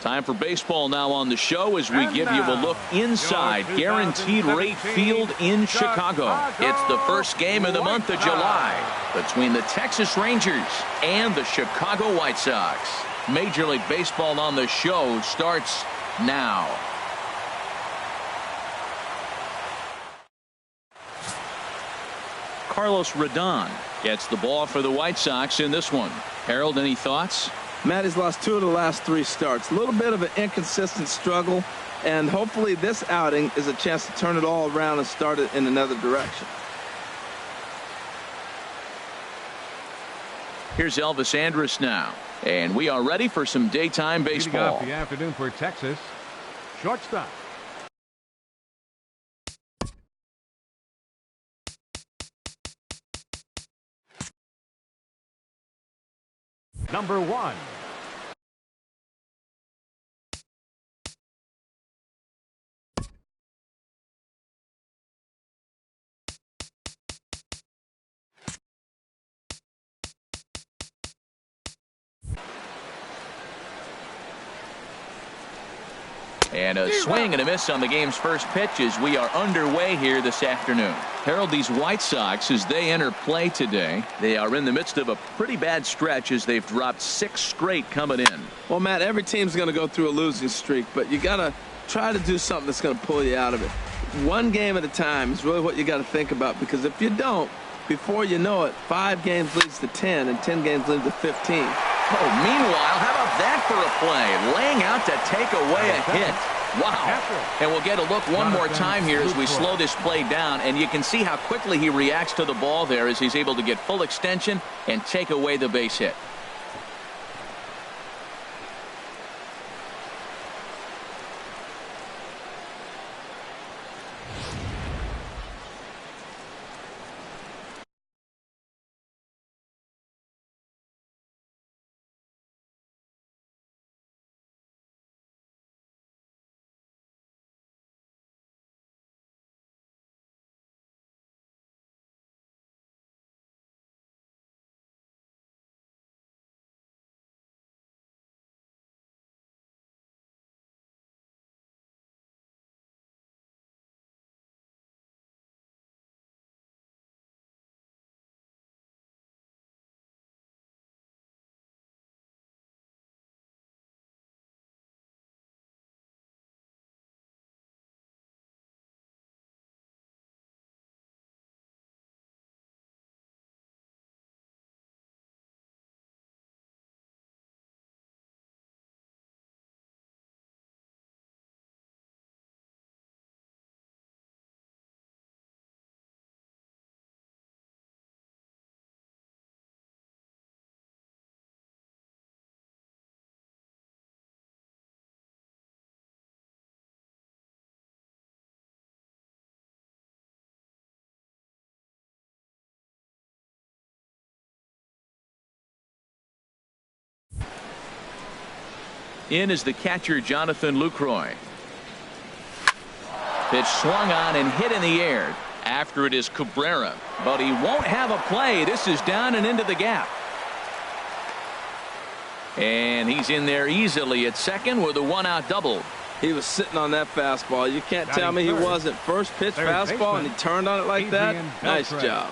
Time for baseball now on the show as we give you a look inside Guaranteed Rate Field in Chicago. It's the first game of the month of July between the Texas Rangers and the Chicago White Sox. Major League Baseball on the show starts now. Carlos Rodon gets the ball for the White Sox in this one. Harold, any thoughts? Matt, he's lost 2 of the last 3 starts. A little bit of an inconsistent struggle, and hopefully this outing is a chance to turn it all around and start it in another direction. Here's Elvis Andrus now, and we are ready for some daytime baseball. The afternoon for Texas. Shortstop. Number 1. And a swing and a miss on the game's first pitch as we are underway here this afternoon. Harold, these White Sox, as they enter play today, they are in the midst of a pretty bad stretch as they've dropped 6 straight coming in. Well, Matt, every team's going to go through a losing streak, but you got to try to do something that's going to pull you out of it. One game at a time is really what you got to think about, because if you don't, before you know it, 5 games leads to 10 and 10 games leads to 15. Oh, meanwhile, how about that for a play? Laying out to take away a hit. Wow. And we'll get a look one more time here as we slow this play down, and you can see how quickly he reacts to the ball there as he's able to get full extension and take away the base hit. In is the catcher, Jonathan Lucroy. Pitch swung on and hit in the air. After it is Cabrera, but he won't have a play. This is down and into the gap. And he's in there easily at second with a 1-out double. He was sitting on that fastball. You can't tell me he wasn't. First pitch fastball, and he turned on it like that. Nice job.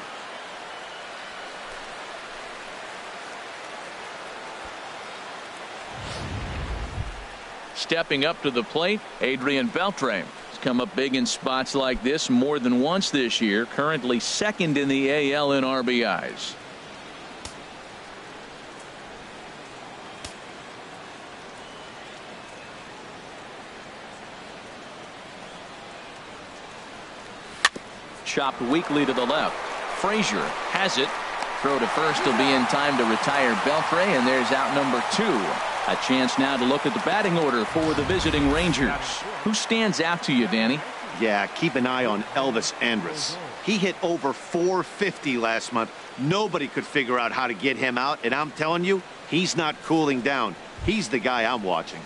Stepping up to the plate, Adrian Beltre has come up big in spots like this more than once this year. Currently second in the AL in RBIs. Chopped weakly to the left. Frazier has it. Throw to first will be in time to retire Beltre, and there's out number 2. A chance now to look at the batting order for the visiting Rangers. Who stands out to you, Danny? Yeah, keep an eye on Elvis Andrus. He hit over 450 last month. Nobody could figure out how to get him out, and I'm telling you, he's not cooling down. He's the guy I'm watching.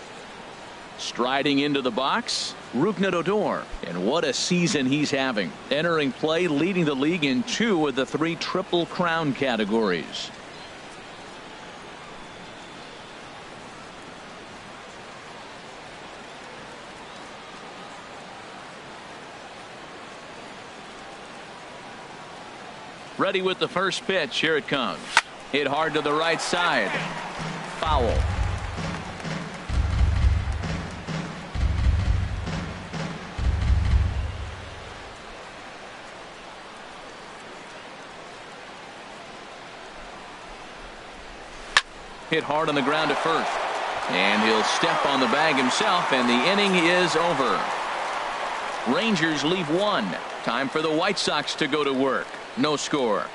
Striding into the box, Rougned Odor. And what a season he's having. Entering play, leading the league in 2 of the 3 Triple Crown categories. Ready with the first pitch. Here it comes. Hit hard to the right side. Foul. Hit hard on the ground to first. And he'll step on the bag himself, and the inning is over. Rangers leave one. Time for the White Sox to go to work. No score.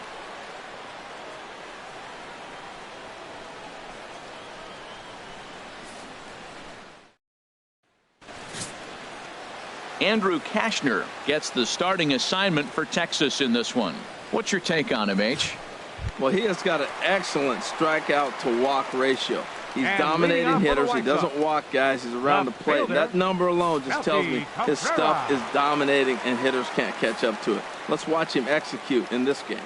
Andrew Kashner gets the starting assignment for Texas in this one. What's your take on him, H? Well, he has got an excellent strikeout to walk ratio. He's dominating hitters. He doesn't walk guys. He's around the plate. That number alone just tells me his stuff is dominating and hitters can't catch up to it. Let's watch him execute in this game.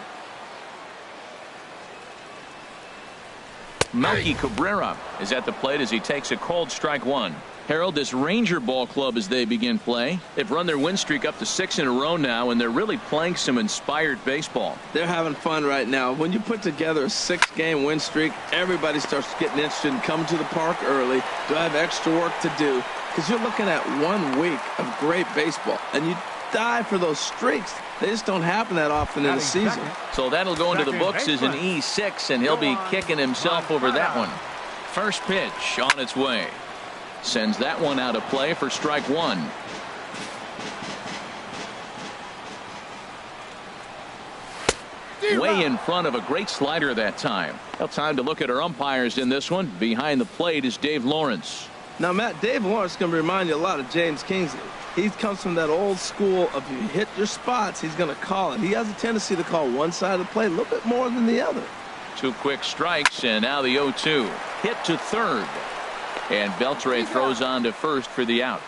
Melky Cabrera is at the plate as he takes a cold strike one. Harold, this Ranger ball club as they begin play. They've run their win streak up to 6 in a row now, and they're really playing some inspired baseball. They're having fun right now. When you put together a 6-game win streak, everybody starts getting interested in coming to the park early. Do I have extra work to do? Because you're looking at 1 week of great baseball, and you die for those streaks. They just don't happen that often in a season. So that'll go into the books as an E6, and he'll be kicking himself over that one. First pitch on its way. Sends that one out of play for strike one. Way in front of a great slider that time. Well, time to look at our umpires in this one. Behind the plate is Dave Lawrence. Now, Matt, Dave Lawrence is going to remind you a lot of James Kingsley. He comes from that old school of you hit your spots, he's going to call it. He has a tendency to call one side of the plate a little bit more than the other. 2 quick strikes, and now the 0-2. Hit to third. And Beltre throws on to first for the out.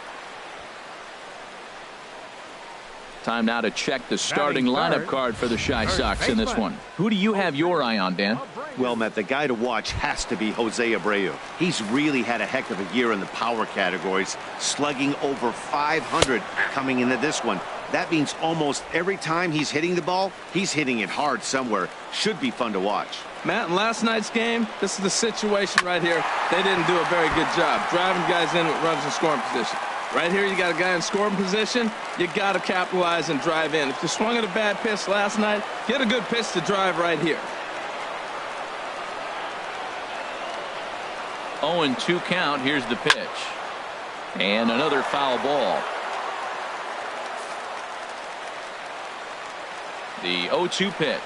Time now to check the starting lineup card for the Chi Sox in this one. Who do you have your eye on, Dan? Well, Matt, the guy to watch has to be Jose Abreu. He's really had a heck of a year in the power categories, slugging over 500 coming into this one. That means almost every time he's hitting the ball, he's hitting it hard somewhere. Should be fun to watch. Matt, in last night's game, this is the situation right here. They didn't do a very good job driving guys in with runners in scoring position. Right here, you got a guy in scoring position. You got to capitalize and drive in. If you swung at a bad pitch last night, get a good pitch to drive right here. 0-2 count. Here's the pitch. And another foul ball. The 0-2 pitch.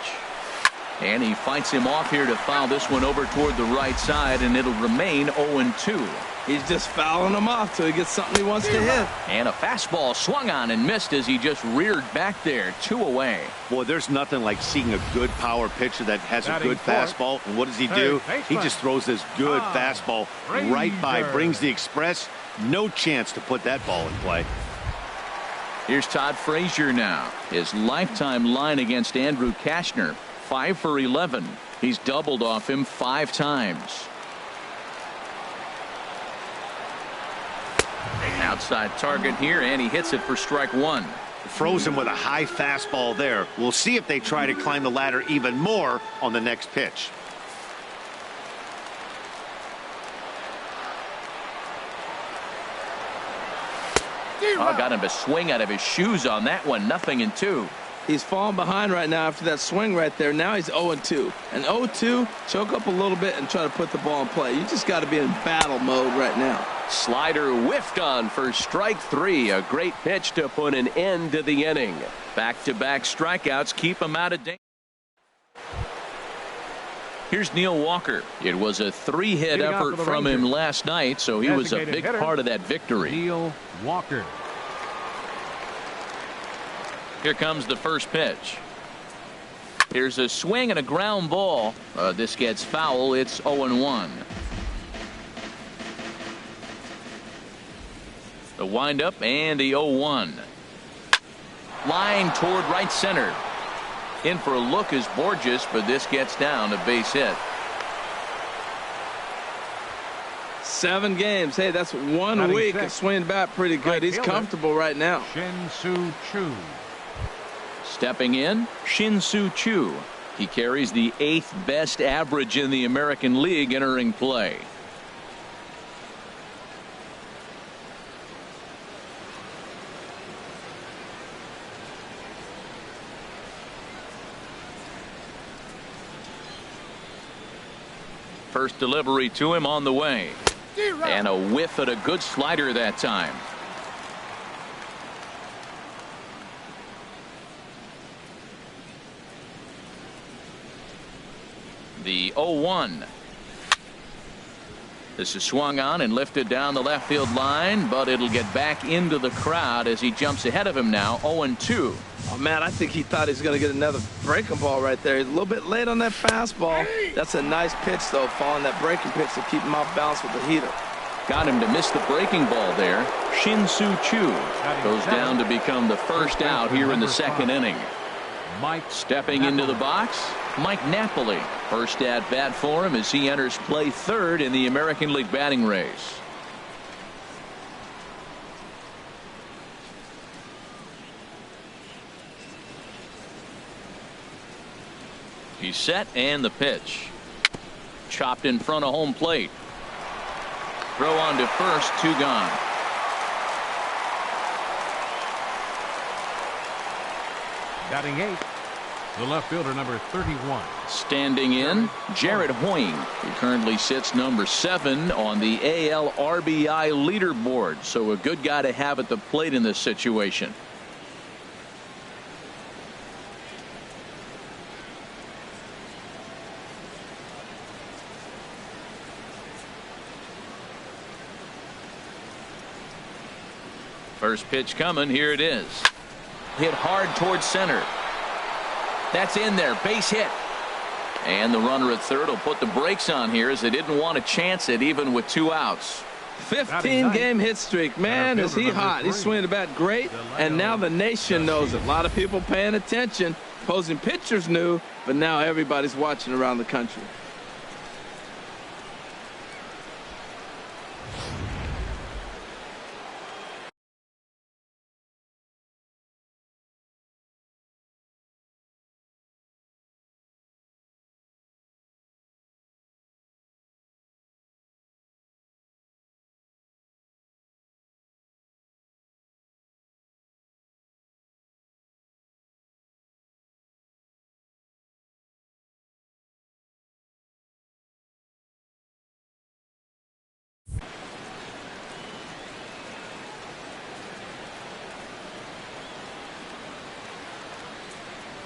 And he fights him off here to foul this one over toward the right side, and it'll remain 0-2. He's just fouling him off till he gets something he wants to hit. And a fastball swung on and missed as he just reared back there. 2 away. Boy, there's nothing like seeing a good power pitcher that has a good fastball. And what does he do? He just throws this good fastball right by, brings the express. No chance to put that ball in play. Here's Todd Frazier now. His lifetime line against Andrew Kashner, 5 for 11. He's doubled off him 5 times. Outside target here, and he hits it for strike one. Froze him with a high fastball there. We'll see if they try to climb the ladder even more on the next pitch. Oh, got him to swing out of his shoes on that one. 0-2. He's falling behind right now after that swing right there. Now he's 0-2. And 0-2, choke up a little bit and try to put the ball in play. You just got to be in battle mode right now. Slider whiffed on for strike 3. A great pitch to put an end to the inning. Back-to-back strikeouts keep him out of danger. Here's Neil Walker. It was a 3-hit effort from him last night, so he was a big part of that victory. Neil Walker. Here comes the first pitch. Here's a swing and a ground ball. This gets foul. It's 0-1. The windup and the 0-1. Line toward right center. In for a look is Borges, but this gets down a base hit. 7 games. Hey, that's 1 week of swinging bat pretty good. He's comfortable right now. Shin-Soo Choo. Stepping in, Shin-Soo Choo. He carries the 8th best average in the American League entering play. First delivery to him on the way. And a whiff at a good slider that time. The 0-1. This is swung on and lifted down the left field line, but it'll get back into the crowd as he jumps ahead of him now. 0-2. Oh, man, I think he thought he was going to get another breaking ball right there. He's a little bit late on that fastball. That's a nice pitch, though, following that breaking pitch to keep him off balance with the heater. Got him to miss the breaking ball there. Shin-Soo Choo goes down to become the first out here in the second inning. Stepping into the box, Mike Napoli. First at bat for him as he enters play third in the American League batting race. He's set, and the pitch. Chopped in front of home plate. Throw on to first, 2 gone. Batting 8, the left fielder, number 31. Standing in, Jared Hoying, who currently sits number 7 on the AL RBI leaderboard. So a good guy to have at the plate in this situation. First pitch coming. Here it is. Hit hard towards center. That's in there. Base hit. And the runner at third will put the brakes on here as they didn't want to chance it even with 2 outs. 15-game hit streak. Man, is he hot. He's swinging the bat great, and now the nation knows it. A lot of people paying attention. Opposing pitchers knew, but now everybody's watching around the country.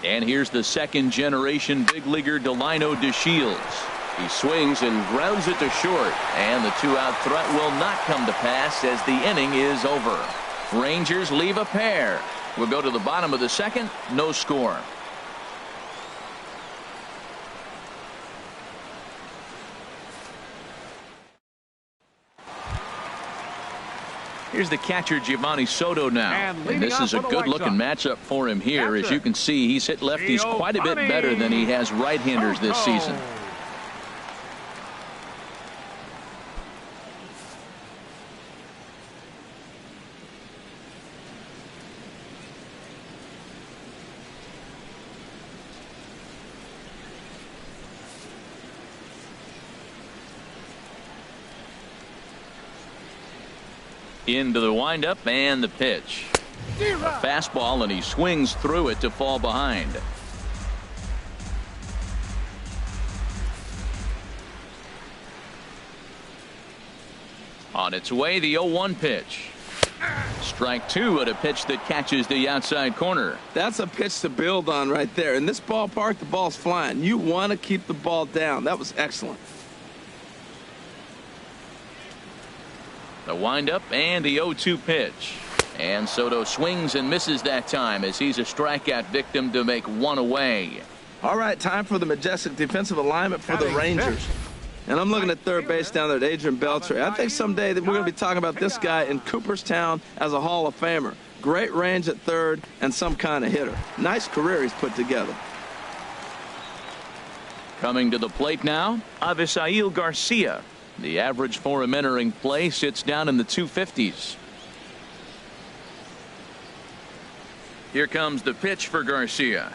And here's the second-generation big leaguer Delino DeShields. He swings and grounds it to short, and the 2-out threat will not come to pass as the inning is over. Rangers leave a pair. We'll go to the bottom of the second. No score. Here's the catcher, Giovanni Soto, now. And this is a good-looking matchup for him here. As you can see, he's hit lefties quite a bit better than he has right-handers this season. Into the windup and the pitch. A fastball, and he swings through it to fall behind. On its way, the 0-1 pitch. Strike 2 at a pitch that catches the outside corner. That's a pitch to build on right there. In this ballpark, the ball's flying. You want to keep the ball down. That was excellent. The windup and the 0-2 pitch. And Soto swings and misses that time as he's a strikeout victim to make one away. All right, time for the majestic defensive alignment for the Rangers. And I'm looking at third base down there at Adrian Beltre. I think someday that we're going to be talking about this guy in Cooperstown as a Hall of Famer. Great range at third and some kind of hitter. Nice career he's put together. Coming to the plate now, Avisail Garcia. The average for him entering play sits down in the 250s. Here comes the pitch for Garcia.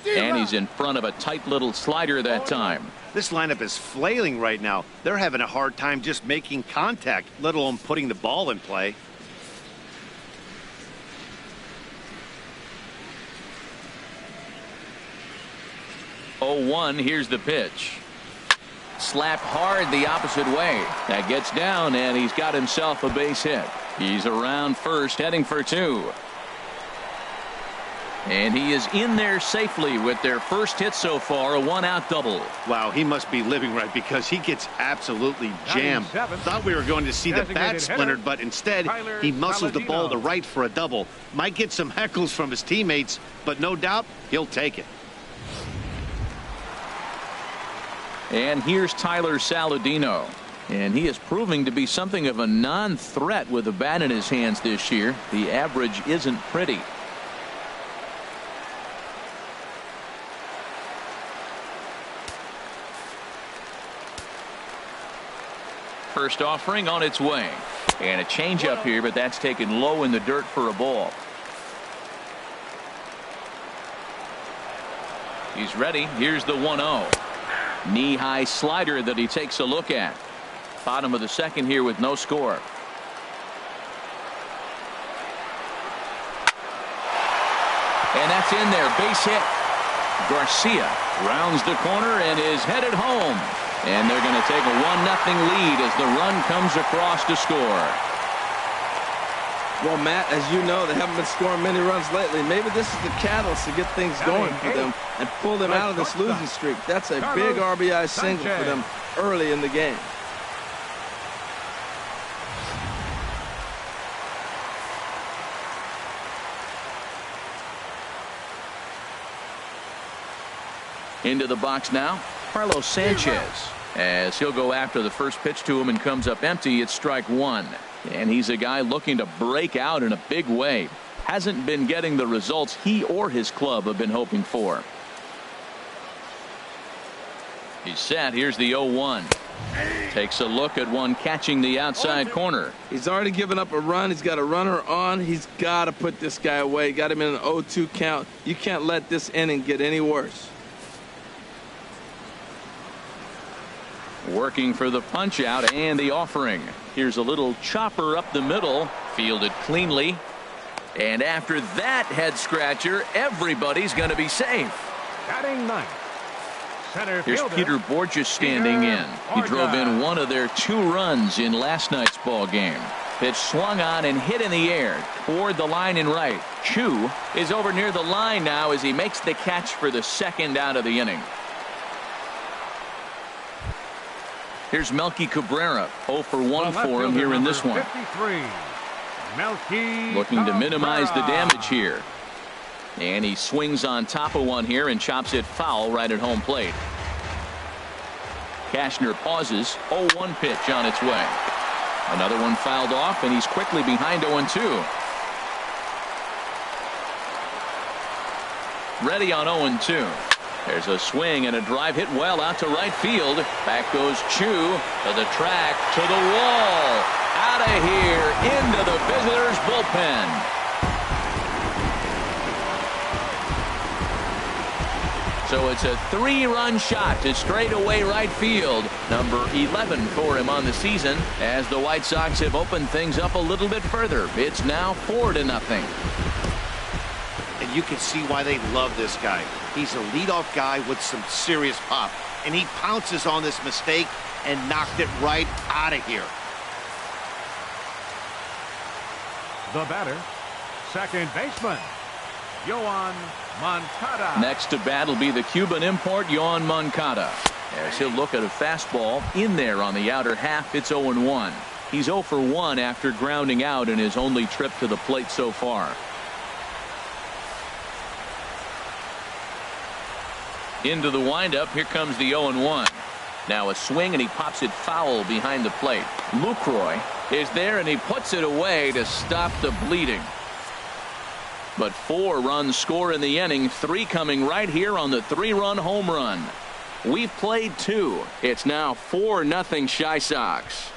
And he's in front of a tight little slider that time. This lineup is flailing right now. They're having a hard time just making contact, let alone putting the ball in play. Oh, 1, here's the pitch. Slapped hard the opposite way. That gets down, and he's got himself a base hit. He's around first, heading for 2. And he is in there safely with their first hit so far, a 1-out double. Wow, he must be living right because he gets absolutely jammed. Thought we were going to see the bat splintered, but instead he muscles the ball to right for a double. Might get some heckles from his teammates, but no doubt he'll take it. And here's Tyler Saladino. And he is proving to be something of a non-threat with a bat in his hands this year. The average isn't pretty. First offering on its way. And a changeup here, but that's taken low in the dirt for a ball. He's ready. Here's the 1-0. Knee-high slider that he takes a look at. Bottom of the second here with no score. And that's in there. Base hit. Garcia rounds the corner and is headed home. And they're going to take a 1-0 lead as the run comes across to score. Well, Matt, as you know, they haven't been scoring many runs lately. Maybe this is the catalyst to get things going for them and pull them out of this losing streak. That's a big RBI single for them early in the game. Into the box now, Carlos Sanchez. As he'll go after the first pitch to him and comes up empty, it's strike 1. And he's a guy looking to break out in a big way. Hasn't been getting the results he or his club have been hoping for. He's set. Here's the 0-1. Takes a look at one catching the outside corner. He's already given up a run. He's got a runner on. He's got to put this guy away. Got him in an 0-2 count. You can't let this inning get any worse. Working for the punch out and the offering. Here's a little chopper up the middle, fielded cleanly. And after that head scratcher, everybody's going to be safe. Batting ninth. Center Here's fielder, Peter Borges standing in. He drove in one of their 2 runs in last night's ball game. Pitch swung on and hit in the air toward the line and right. Chu is over near the line now as he makes the catch for the second out of the inning. Here's Melky Cabrera, 0 for 1 for him here in this one. 53, Melky Looking to minimize the Cabrera. damage here. And he swings on top of one here and chops it foul right at home plate. Cashner pauses. 0-1 pitch on its way. Another one fouled off, and he's quickly behind 0-2. Ready on 0-2. There's a swing and a drive hit well out to right field. Back goes Chu to the track, to the wall. Out of here into the visitors' bullpen. So it's a 3-run shot to straightaway right field. Number 11 for him on the season as the White Sox have opened things up a little bit further. It's now 4-0. And you can see why they love this guy. He's a leadoff guy with some serious pop. And he pounces on this mistake and knocked it right out of here. The batter, second baseman, Yoan Moncada. Next to bat will be the Cuban import, Yoan Moncada. As he'll look at a fastball in there on the outer half, it's 0-1. He's 0 for 1 after grounding out in his only trip to the plate so far. Into the windup, here comes the 0-1. Now a swing and he pops it foul behind the plate. Lucroy is there and he puts it away to stop the bleeding. But 4 runs score in the inning, 3 coming right here on the 3-run home run. We've played 2. It's now 4-0 Chi Sox.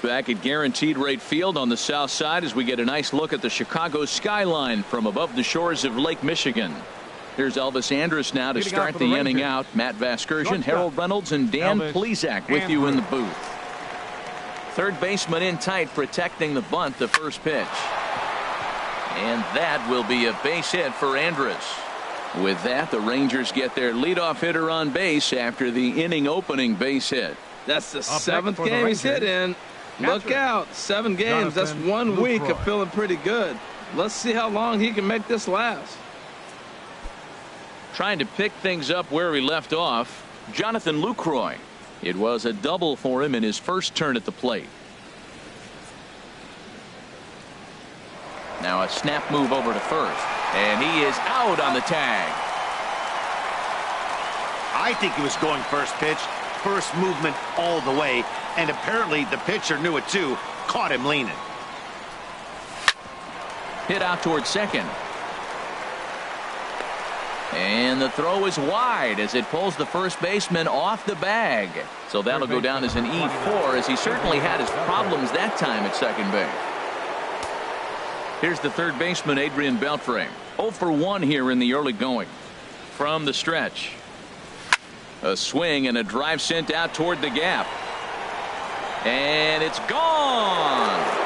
Back at Guaranteed Rate Field on the south side as we get a nice look at the Chicago skyline from above the shores of Lake Michigan. Here's Elvis Andrus now to start the inning out. Matt Vasgersian, Harold Reynolds, and Dan Plesac with you in the booth. Third baseman in tight, protecting the bunt, the first pitch. And that will be a base hit for Andrus. With that, the Rangers get their leadoff hitter on base after the inning opening base hit. That's the seventh game he's hit in. Look out. 7 games. That's 1 week of feeling pretty good. Let's see how long he can make this last. Trying to pick things up where he left off, Jonathan Lucroy. It was a double for him in his first turn at the plate. Now a snap move over to first, and he is out on the tag. I think he was going first pitch, first movement all the way, and apparently the pitcher knew it too, caught him leaning. Hit out towards second. And the throw is wide as it pulls the first baseman off the bag. So that'll go down as an E4, as he certainly had his problems that time at second base. Here's the third baseman, Adrian Beltre. 0 for 1 here in the early going. From the stretch. A swing and a drive sent out toward the gap. And it's gone.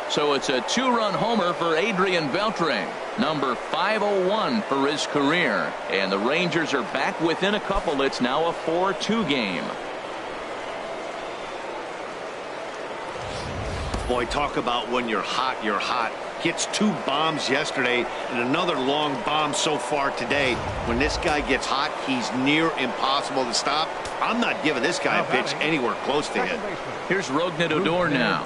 So it's a 2-run homer for Adrian Beltre, number 501 for his career. And the Rangers are back within a couple. It's now a 4-2 game. Boy, talk about when you're hot, you're hot. Hits 2 bombs yesterday and another long bomb so far today. When this guy gets hot, he's near impossible to stop. I'm not giving this guy a pitch anywhere close to hit. Here's Rougned Odor now.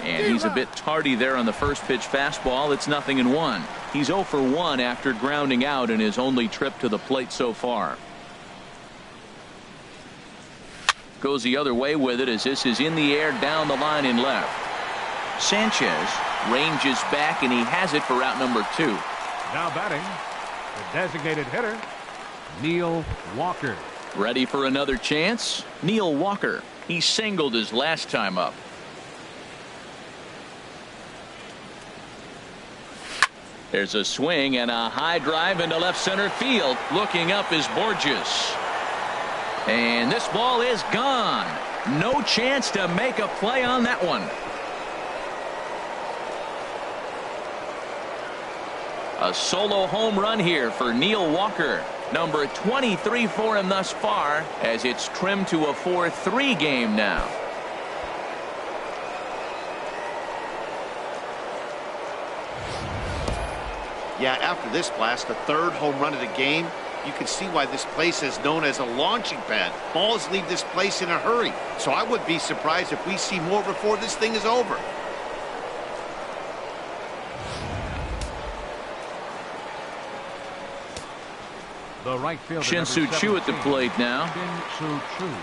And he's a bit tardy there on the first pitch fastball. It's 0-1. He's 0 for 1 after grounding out in his only trip to the plate so far. Goes the other way with it as this is in the air down the line in left. Sanchez ranges back and he has it for out number 2. Now batting, the designated hitter, Neil Walker. Ready for another chance? Neil Walker. He singled his last time up. There's a swing and a high drive into left center field. Looking up is Borges. And this ball is gone. No chance to make a play on that one. A solo home run here for Neil Walker. Number 23 for him thus far, as it's trimmed to a 4-3 game now. Yeah, after this blast, the 3rd home run of the game, you can see why this place is known as a launching pad. Balls leave this place in a hurry. So I would be surprised if we see more before this thing is over. The right fielder, Shin-Soo Choo at the plate now. Shin-Soo Choo.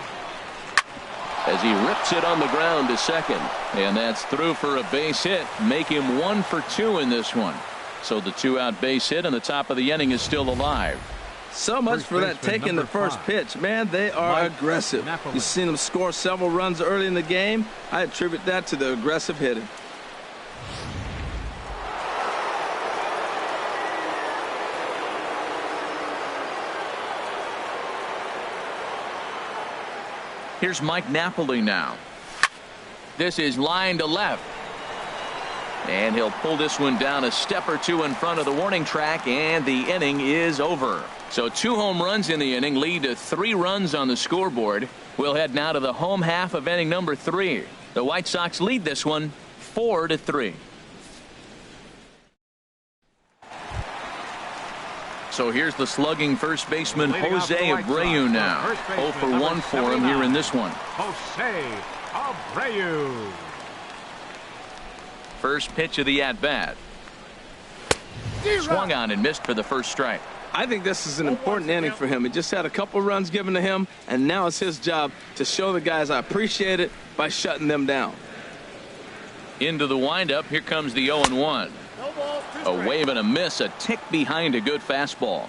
As he rips it on the ground to second. And that's through for a base hit. Make him 1 for 2 in this one. So the 2-out base hit and the top of the inning is still alive. So much for that taking the first pitch. Man, they are aggressive. You've seen them score several runs early in the game. I attribute that to the aggressive hitting. Here's Mike Napoli now. This is line to left. And he'll pull this one down a step or 2 in front of the warning track, and the inning is over. So 2 home runs in the inning lead to 3 runs on the scoreboard. We'll head now to the home half of inning number 3. The White Sox lead this one 4-3. So here's the slugging first baseman Jose Abreu now. 0 for 1 for him here in this one. Jose Abreu. First pitch of the at-bat. Swung on and missed for the first strike. I think this is an important inning for him. He just had a couple runs given to him, and now it's his job to show the guys I appreciate it by shutting them down. Into the windup. Here comes the 0-1. A wave and a miss, a tick behind a good fastball.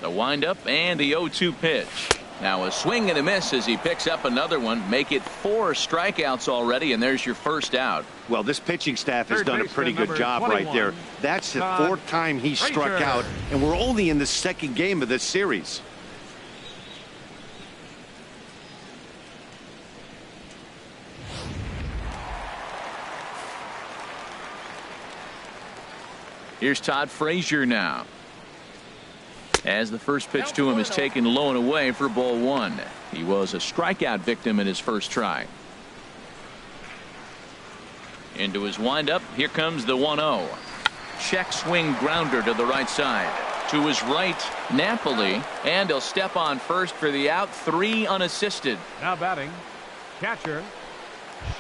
The windup and the 0-2 pitch. Now a swing and a miss as he picks up another one. Make it 4 strikeouts already, and there's your first out. Well, this pitching staff has done a pretty good job right there. That's the 4th time he struck out, and we're only in the 2nd game of this series. Here's Todd Frazier now, as the first pitch to him is taken low and away for ball 1. He was a strikeout victim in his first try. Into his windup. Here comes the 1-0. Check swing grounder to the right side. To his right, Napoli, and he'll step on first for the out. 3 unassisted. Now batting, catcher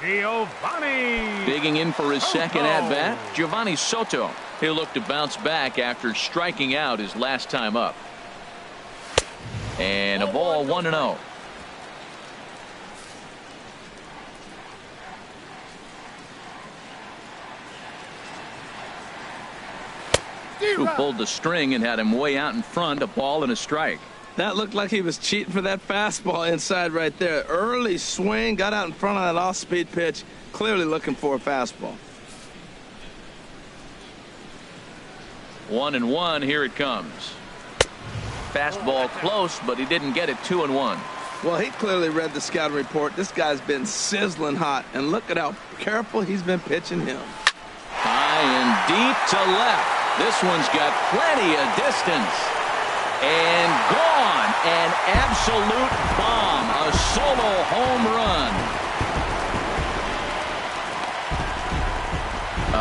Giovanni. Digging in for his second at bat, Giovanni Soto. He'll look to bounce back after striking out his last time up. And a ball, 1-0. Who pulled the string and had him way out in front, a ball and a strike. That looked like he was cheating for that fastball inside right there. Early swing, got out in front of that off-speed pitch, clearly looking for a fastball. 1-1. Here it comes. Fastball close, but he didn't get it. 2-1. Well, he clearly read the scouting report. This guy's been sizzling hot, and look at how careful he's been pitching him. High and deep to left. This one's got plenty of distance. And gone. An absolute bomb. A solo home run.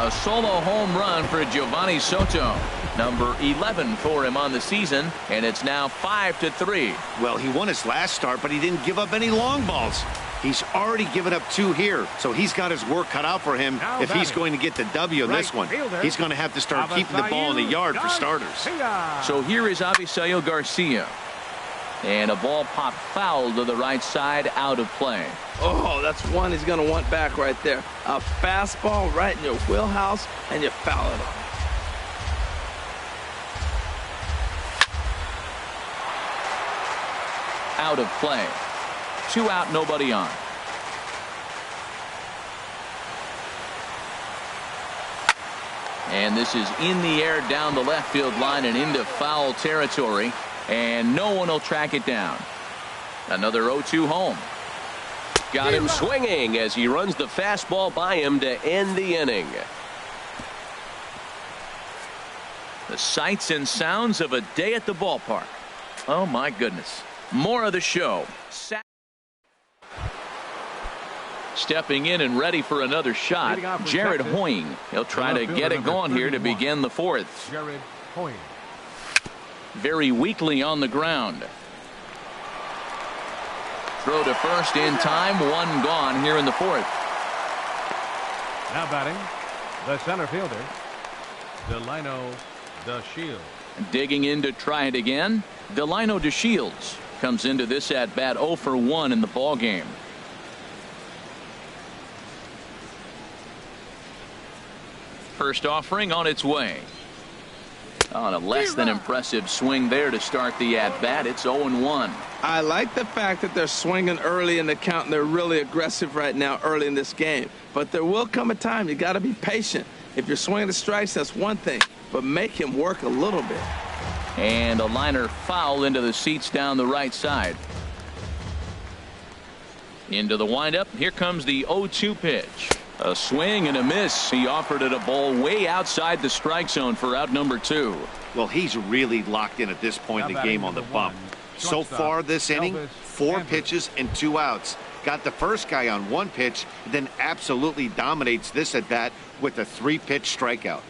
A solo home run for Giovanni Soto. Number 11 for him on the season, and it's now 5-3. Well, he won his last start, but he didn't give up any long balls. He's already given up 2 here, so he's got his work cut out for him if he's going to get the W in this one. He's going to have to start keeping the ball in the yard for starters. So here is Avisail Garcia. And a ball popped foul to the right side, out of play. Oh, that's one he's going to want back right there. A fastball right in your wheelhouse, and you foul it off. Out of play. 2 out, nobody on. And this is in the air down the left field line and into foul territory. And no one will track it down. Another 0-2 home. Got him swinging as he runs the fastball by him to end the inning. The sights and sounds of a day at the ballpark. Oh, my goodness. More of the show. Stepping in and ready for another shot, Jared Hoying. He'll try to get it going here to begin the 4th. Jared Hoying. Very weakly on the ground. Throw to first in time. 1 gone here in the 4th. Now batting, the center fielder, Delino DeShields. Digging in to try it again, Delino DeShields comes into this at bat 0 for 1 in the ball game. First offering on its way. On a less than impressive swing there to start the at bat. It's 0-1. I like the fact that they're swinging early in the count, and they're really aggressive right now early in this game. But there will come a time you got to be patient. If you're swinging the strikes, that's one thing, but make him work a little bit. And a liner foul into the seats down the right side. Into the windup. Here comes the 0-2 pitch. A swing and a miss. He offered it a ball way outside the strike zone for out number 2. Well, he's really locked in at this point in the game on the bump. So far this inning, 4 pitches and 2 outs. Got the first guy on 1 pitch, then absolutely dominates this at bat with a 3-pitch strikeout.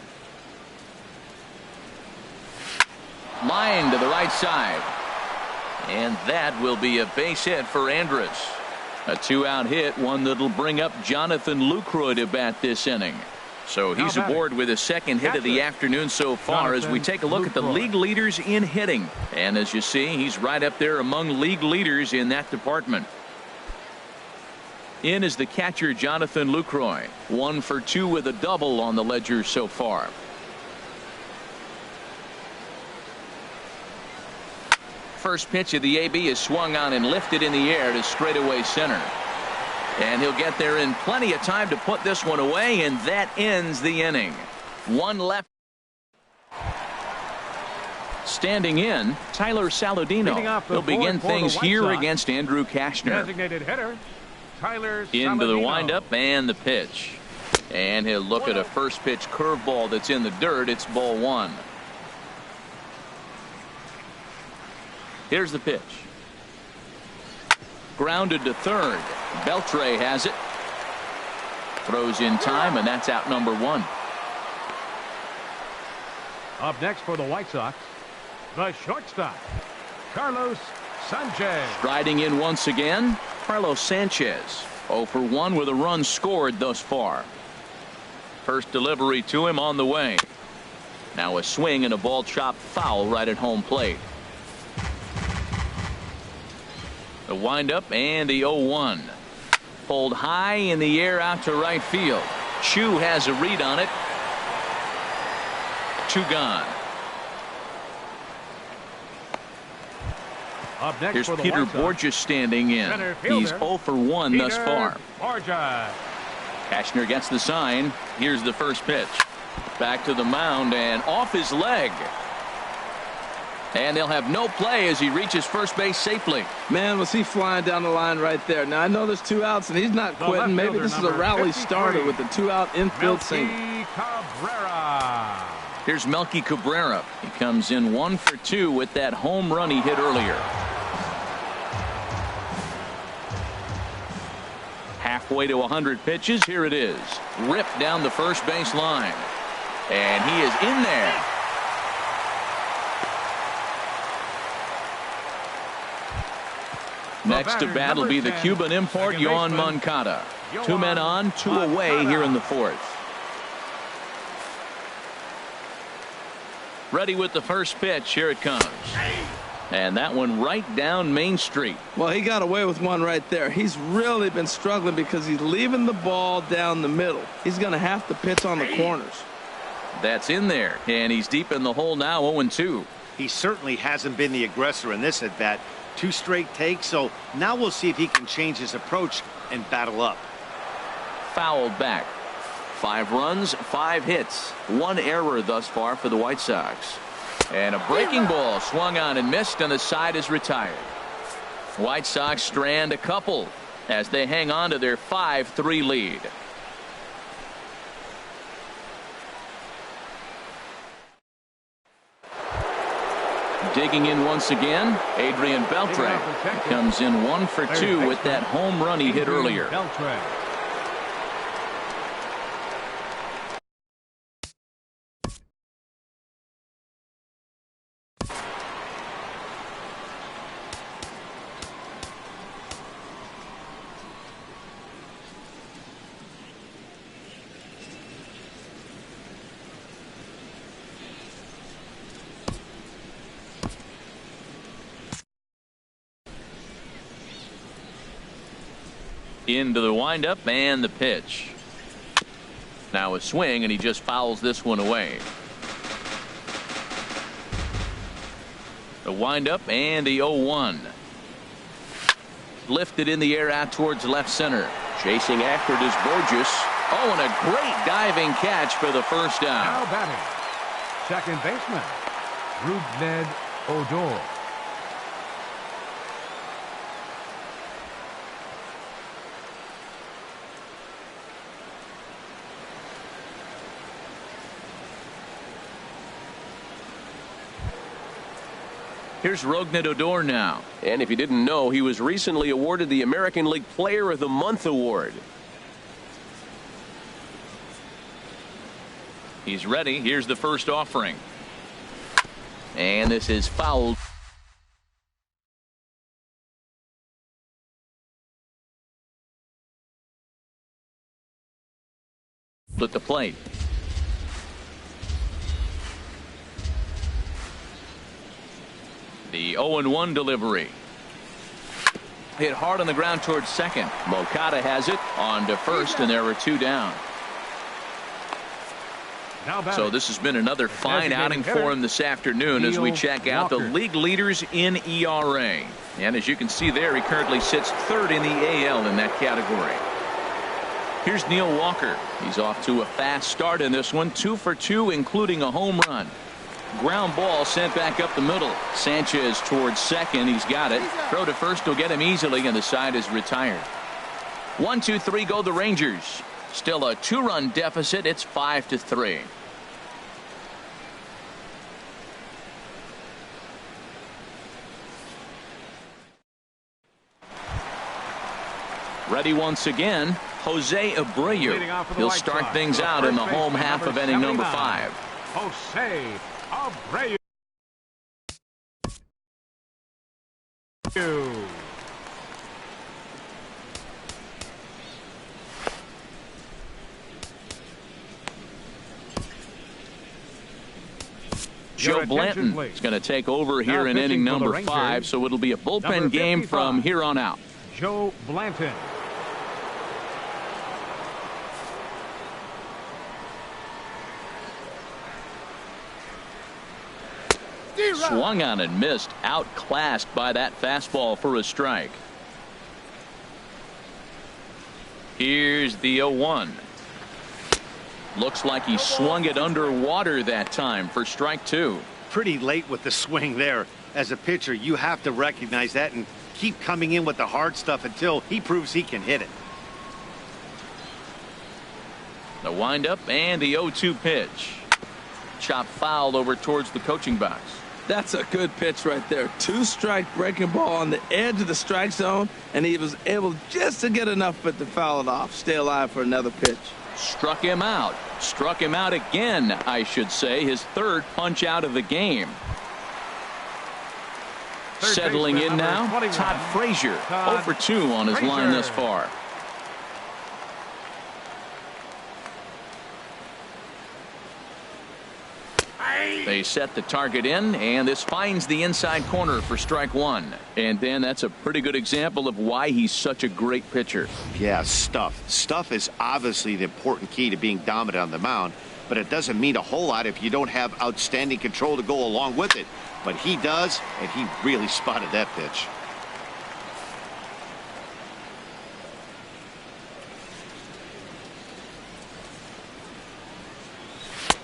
Line to the right side. And that will be a base hit for Andrus. A 2-out hit, one that'll bring up Jonathan Lucroy to bat this inning. So he's aboard with his second hit of the afternoon so far as we take a look at the league leaders in hitting. And as you see, he's right up there among league leaders in that department. In is the catcher Jonathan Lucroy. 1 for 2 with a double on the ledger so far. first pitch of the AB is swung on and lifted in the air to straightaway center. And he'll get there in plenty of time to put this one away, and that ends the inning. One left. Standing in, Tyler Saladino. He'll begin things here against Andrew Kashner. Designated hitter, Tyler Into the Saladino. windup and the pitch. And he'll look at a first pitch curveball that's in the dirt. It's ball one. Here's the pitch. Grounded to third. Beltre has it. Throws in time, and that's out number one. Up next for the White Sox, the shortstop, Carlos Sanchez. Striding in once again, Carlos Sanchez. 0 for 1 with a run scored thus far. First delivery to him on the way. Now a swing and a ball chopped foul right at home plate. The windup and the 0-1. Pulled high in the air out to right field. Chu has a read on it. 2 gone. Up next Here's for the Peter White Sox, Borges standing in. center fielder, He's 0 for 1 thus Peter far. Borges. Kashner gets the sign. Here's the first pitch. Back to the mound and off his leg. And they'll have no play as he reaches first base safely. Man, was he flying down the line right there. Now, I know there's 2 outs, and he's not The quitting. Maybe left this is a fielder, rally 53, starter with the 2-out infield single. Melky Cabrera. Here's Melky Cabrera. He comes in 1 for 2 with that home run he hit earlier. Halfway to 100 pitches. Here it is. Ripped down the first base line. And he is in there. Next to bat will be the Cuban import, Yohan Moncada. 2 men on, 2 away here in the 4th. Ready with the first pitch. Here it comes. And that one right down Main Street. Well, he got away with one right there. He's really been struggling because he's leaving the ball down the middle. He's going to have to pitch on the corners. That's in there. And he's deep in the hole now, 0-2. He certainly hasn't been the aggressor in this at bat. 2 straight takes, so now we'll see if he can change his approach and battle up. Fouled back. 5 runs, 5 hits. 1 error thus far for the White Sox. And a breaking ball swung on and missed, and the side is retired. White Sox strand a couple as they hang on to their 5-3 lead. Digging in once again, Adrian Beltre comes in 1 for 2 with that home run he hit earlier. Beltre. Into the windup and the pitch. Now a swing, and he just fouls this one away. The windup and the 0-1. Lifted in the air out towards left center. Chasing after it is Borges. Oh, and a great diving catch for the first down. Now batting, second baseman, Rougned Odor. Here's Rougned Odor now. And if you didn't know, he was recently awarded the American League Player of the Month award. He's ready. Here's the first offering. And this is fouled. At the plate. The 0-1 delivery. Hit hard on the ground towards second. Moncada has it on to first, and there are 2 down. So this has been another fine outing for him this afternoon as we check out the league leaders in ERA. And as you can see there, he currently sits third in the AL in that category. Here's Neil Walker. He's off to a fast start in this one, 2 for 2, including a home run. Ground ball sent back up the middle. Sanchez towards second. He's got it. Throw to first will get him easily, and the side is retired. 1, 2, 3 go the Rangers. Still a 2-run deficit. It's 5-3. Ready once again, Jose Abreu. He'll start things out in the home half of inning number 5. Jose Abreu. Joe Blanton is going to take over here in inning number 5, so it'll be a bullpen game from here on out. Joe Blanton. Swung on and missed, outclassed by that fastball for a strike. Here's the 0-1. Looks like he swung it underwater that time for strike 2. Pretty late with the swing there. As a pitcher, you have to recognize that and keep coming in with the hard stuff until he proves he can hit it. The windup and the 0-2 pitch. Chop foul over towards the coaching box. That's a good pitch right there. 2-strike breaking ball on the edge of the strike zone, and he was able just to get enough of it to foul it off. Stay alive for another pitch. Struck him out. Struck him out again, I should say. His third punch out of the game. Settling in now, Todd Frazier. 0 for 2 on his line thus far. They set the target in, and this finds the inside corner for strike 1. And then that's a pretty good example of why he's such a great pitcher. Yeah, stuff. Stuff is obviously the important key to being dominant on the mound, but it doesn't mean a whole lot if you don't have outstanding control to go along with it. But he does, and he really spotted that pitch.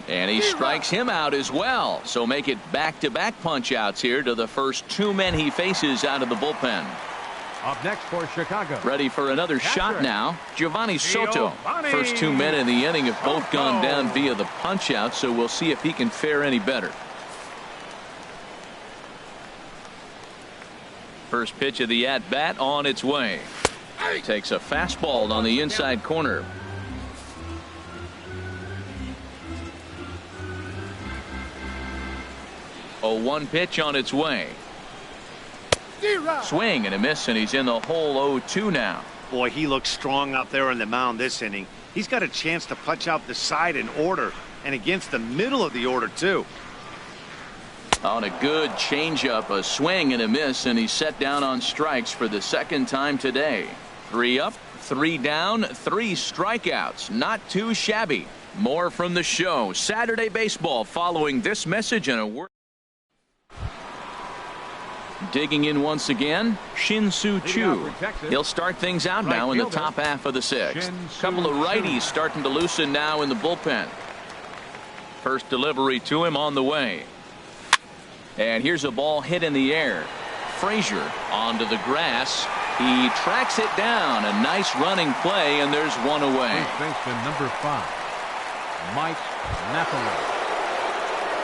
And he strikes him out as well. So make it back-to-back punch-outs here to the first 2 men he faces out of the bullpen. Up next for Chicago. Ready for another shot now. Giovanni Soto. First 2 men in the inning have both gone down via the punch-out, so we'll see if he can fare any better. First pitch of the at-bat on its way. Takes a fastball on the inside corner. 0-1 pitch on its way. Swing and a miss, and he's in the hole 0-2 now. Boy, he looks strong out there on the mound this inning. He's got a chance to punch out the side in order and against the middle of the order too. On a good changeup, a swing and a miss, and he's set down on strikes for the second time today. 3 up, 3 down, 3 strikeouts. Not too shabby. More from the show. Saturday baseball following this message and a word. Digging in once again, Shin-Soo Choo. He'll start things out now in the top half of the 6th. Couple of righties starting to loosen now in the bullpen. First delivery to him on the way. And here's a ball hit in the air. Frazier onto the grass. He tracks it down. A nice running play, and there's 1 away. First baseman number 5, Mike Napoli.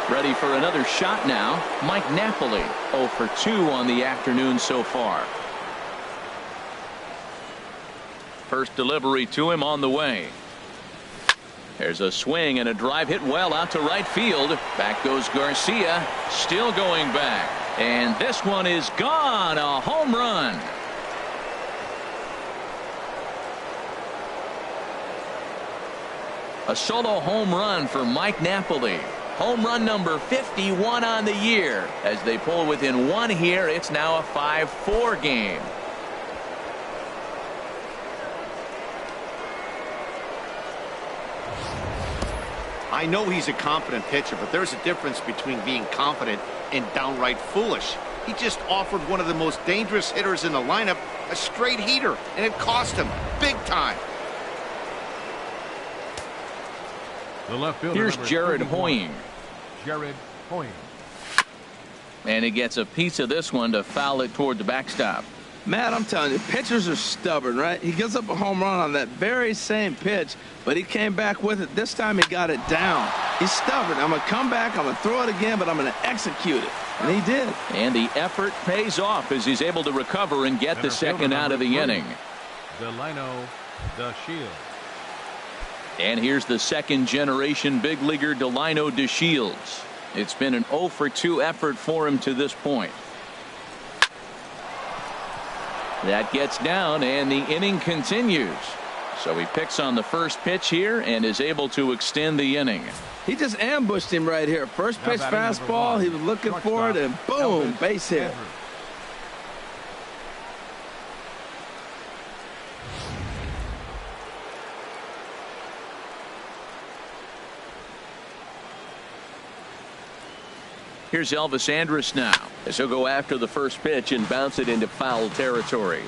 Ready for another shot now. Mike Napoli, 0 for 2 on the afternoon so far. First delivery to him on the way. There's a swing and a drive hit well out to right field. Back goes Garcia, still going back. And this one is gone. A home run. A solo home run for Mike Napoli. Home run number 51 on the year. As they pull within 1 here, it's now a 5-4 game. I know he's a confident pitcher, but there's a difference between being confident and downright foolish. He just offered one of the most dangerous hitters in the lineup a straight heater, and it cost him big time. The left fielder, here's Jared Hoying. Jared Hoying. And he gets a piece of this one to foul it toward the backstop. Matt, I'm telling you, pitchers are stubborn, right? He gives up a home run on that very same pitch, but he came back with it. This time he got it down. He's stubborn. I'm going to come back, I'm going to throw it again, but I'm going to execute it. And he did. And the effort pays off as he's able to recover and get the second out of the inning. Delino DeShields. And here's the second generation big leaguer Delino DeShields. It's been an 0 for 2 effort for him to this point. That gets down and the inning continues. So he picks on the first pitch here and is able to extend the inning. He just ambushed him right here. First pitch fastball. He was looking for it, and boom, base hit. Here's Elvis Andrus now as he'll go after the first pitch and bounce it into foul territory.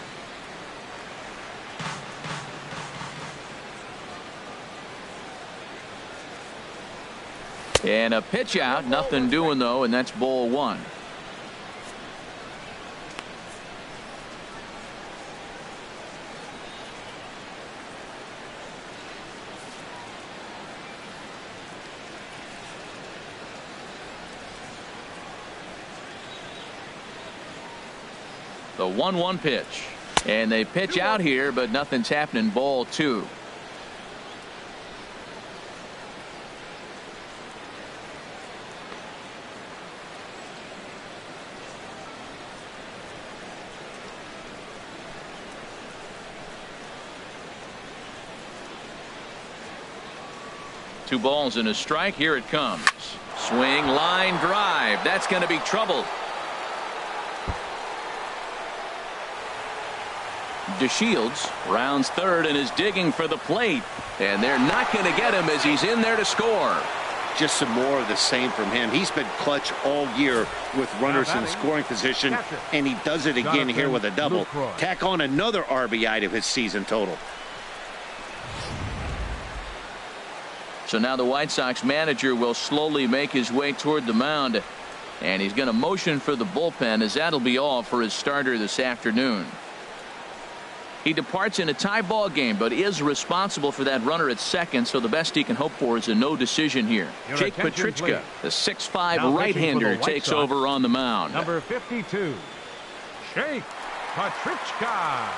And a pitch out, nothing doing though, and that's ball one. The 1-1 pitch. And they pitch out here, but nothing's happening. Ball two. Two balls and a strike. Here it comes. Swing, line drive. That's going to be trouble. DeShields rounds third and is digging for the plate, and they're not going to get him as he's in there to score. Just some more of the same from him. He's been clutch all year with runners in scoring position, and he does it again here with a double. Tack on another RBI to his season total. So now the White Sox manager will slowly make his way toward the mound, and he's going to motion for the bullpen, as that'll be all for his starter this afternoon. He departs in a tie ball game, but is responsible for that runner at second, so the best he can hope for is a no decision here. Jake Petrichka, the 6'5" right-hander, takes over on the mound. Number 52, Jake Petrichka.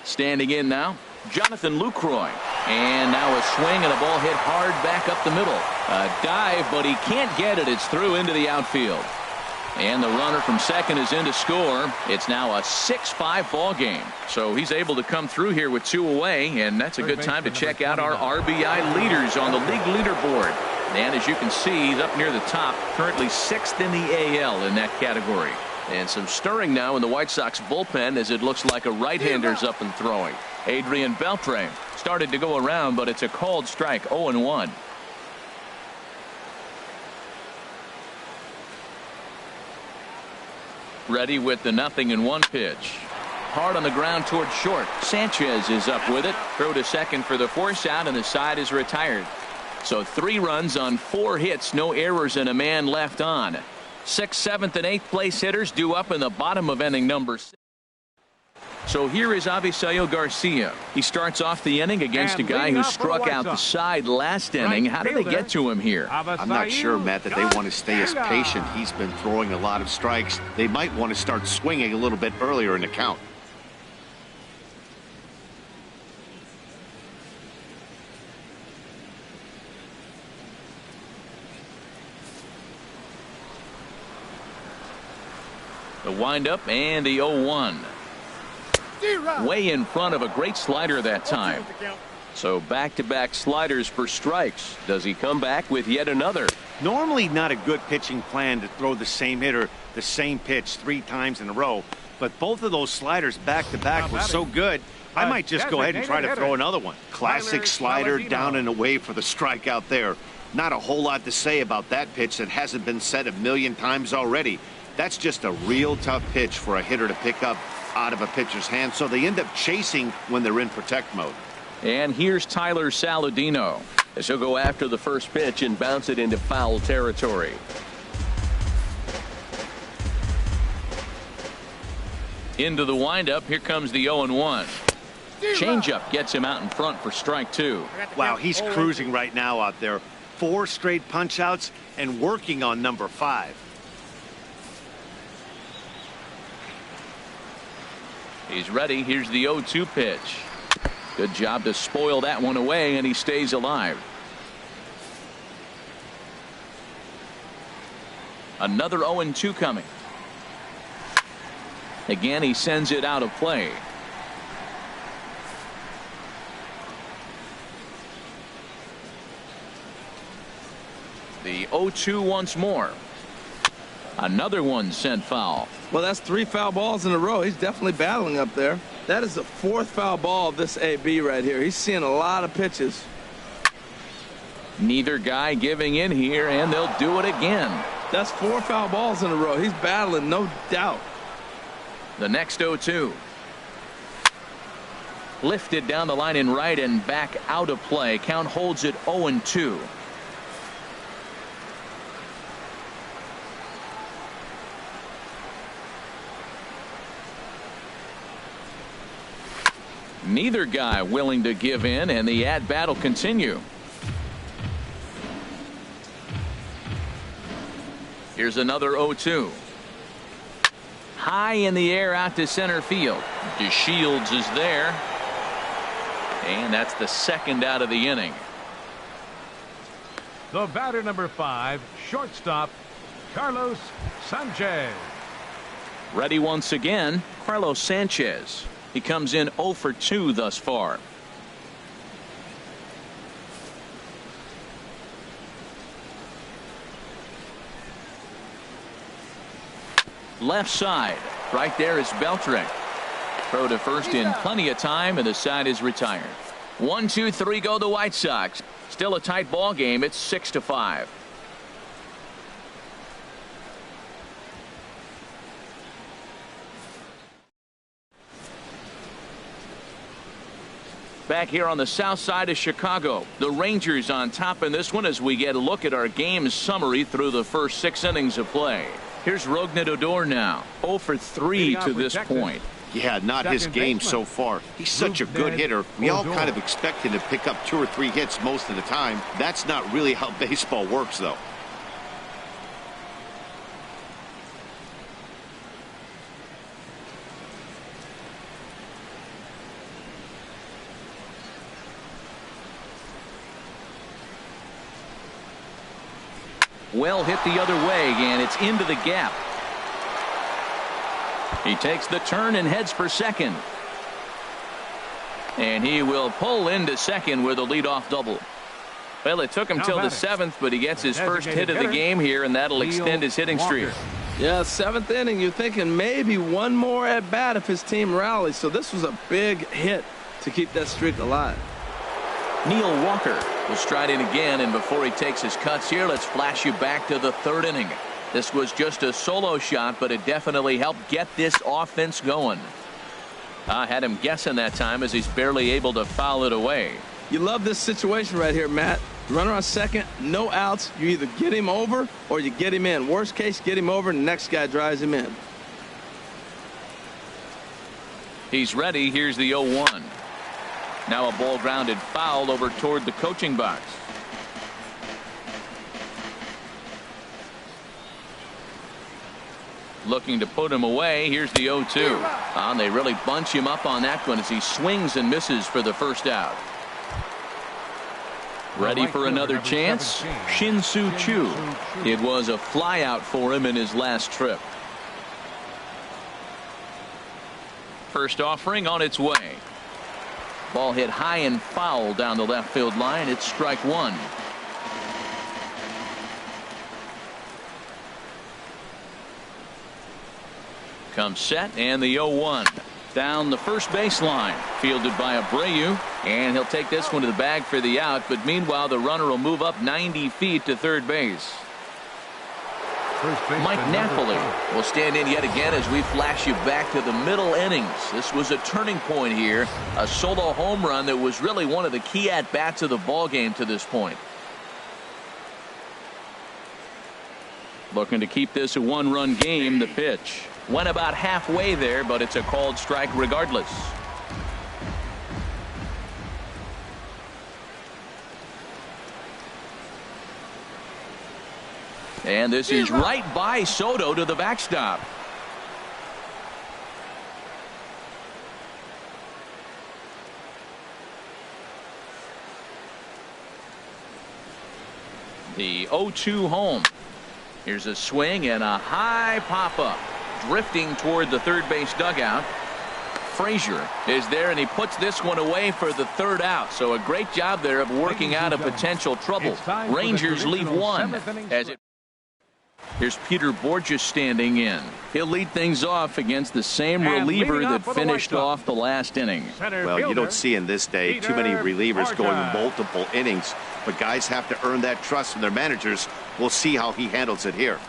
Standing in now, Jonathan Lucroy. And now a swing and a ball hit hard back up the middle. A dive, but he can't get it. It's through into the outfield. And the runner from second is in to score. It's now a 6-5 ball game. So he's able to come through here with two away, and that's a good time to check out our RBI leaders on the league leaderboard. And as you can see, he's up near the top, currently 6th in the AL in that category. And some stirring now in the White Sox bullpen as it looks like a right-hander's up and throwing. Adrian Beltre started to go around, but it's a called strike, 0-1. Ready with the 0-1 pitch. Hard on the ground toward short. Sanchez is up with it. Throw to second for the force out, and the side is retired. So 3 runs on 4 hits, no errors, and a man left on. 6th, 7th, and 8th place hitters due up in the bottom of inning number 6. So here is Avisail Garcia. He starts off the inning against a guy who struck out the side last inning. How did they get to him here? I'm not sure, Matt, that they want to stay as patient. He's been throwing a lot of strikes. They might want to start swinging a little bit earlier in the count. The windup and the 0-1. Way in front of a great slider that time. So back-to-back sliders for strikes. Does he come back with yet another? Normally not a good pitching plan to throw the same hitter the same pitch 3 times in a row, but both of those sliders back-to-back were so good, I might just go ahead and try to throw another one. Classic slider down and away for the strikeout there. Not a whole lot to say about that pitch that hasn't been said a million times already. That's just a real tough pitch for a hitter to pick up out of a pitcher's hand, so they end up chasing when they're in protect mode. And here's Tyler Saladino, as he'll go after the first pitch and bounce it into foul territory. Into the windup. Here comes the 0-1. Changeup gets him out in front for strike 2. Wow, he's cruising right now out there. 4 straight punch-outs and working on number 5. He's ready. Here's the 0-2 pitch. Good job to spoil that one away, and he stays alive. Another 0-2 coming. Again, he sends it out of play. The 0-2 once more. Another one sent foul. Well, that's 3 foul balls in a row. He's definitely battling up there. That is the 4th foul ball of this AB right here. He's seeing a lot of pitches. Neither guy giving in here, and they'll do it again. That's 4 foul balls in a row. He's battling, no doubt. The next 0-2. Lifted down the line in right and back out of play. Count holds it 0-2. Neither guy willing to give in, and the at-bat will continue. Here's another 0-2. High in the air out to center field. DeShields is there. And that's the second out of the inning. The batter, number 5, shortstop, Carlos Sanchez. Ready once again, Carlos Sanchez. He comes in 0 for 2 thus far. Left side. Right there is Beltrick. Throw to first in plenty of time, and the side is retired. 1, 2, 3 go the White Sox. Still a tight ball game. It's 6-5. Back here on the south side of Chicago, the Rangers on top in this one as we get a look at our game summary through the first 6 innings of play. Here's Rougned Odor now, 0 for 3 to this point. Yeah, not his game so far. He's such a good hitter. We all kind of expect him to pick up 2 or 3 hits most of the time. That's not really how baseball works, though. Well hit the other way, and it's into the gap. He takes the turn and heads for second. And he will pull into second with a leadoff double. Well, it took him till the 7th, but he gets his first hit of the game here, and that'll extend his hitting streak. Yeah, 7th inning, you're thinking maybe one more at bat if his team rallies. So this was a big hit to keep that streak alive. Neil Walker will stride in again, and before he takes his cuts here, let's flash you back to the 3rd inning. This was just a solo shot, but it definitely helped get this offense going. I had him guessing that time as he's barely able to foul it away. You love this situation right here, Matt. Runner on second, no outs. You either get him over or you get him in. Worst case, get him over and the next guy drives him in. He's ready. Here's the 0-1. Now a ball grounded foul over toward the coaching box. Looking to put him away. Here's the 0-2. And they really bunch him up on that one as he swings and misses for the first out. Ready for another chance? Shin-Soo Choo. It was a flyout for him in his last trip. First offering on its way. Ball hit high and foul down the left field line. It's strike one. Comes set, and the 0-1. Down the first baseline. Fielded by Abreu, and he'll take this one to the bag for the out. But meanwhile, the runner will move up 90 feet to third base. Mike Napoli will stand in yet again as we flash you back to the middle innings. This was a turning point here. A solo home run that was really one of the key at-bats of the ball game to this point. Looking to keep this a one-run game. The pitch went about halfway there, but it's a called strike regardless. And this is right by Soto to the backstop. The 0-2 home. Here's a swing and a high pop-up. Drifting toward the third base dugout. Frazier is there, and he puts this one away for the third out. So a great job there of working out a potential trouble. Rangers lead one. Here's Peter Borges standing in. He'll lead things off against the same reliever that finished off the last inning. Well, you don't see in this day too many relievers going multiple innings, but guys have to earn that trust from their managers. We'll see how he handles it here.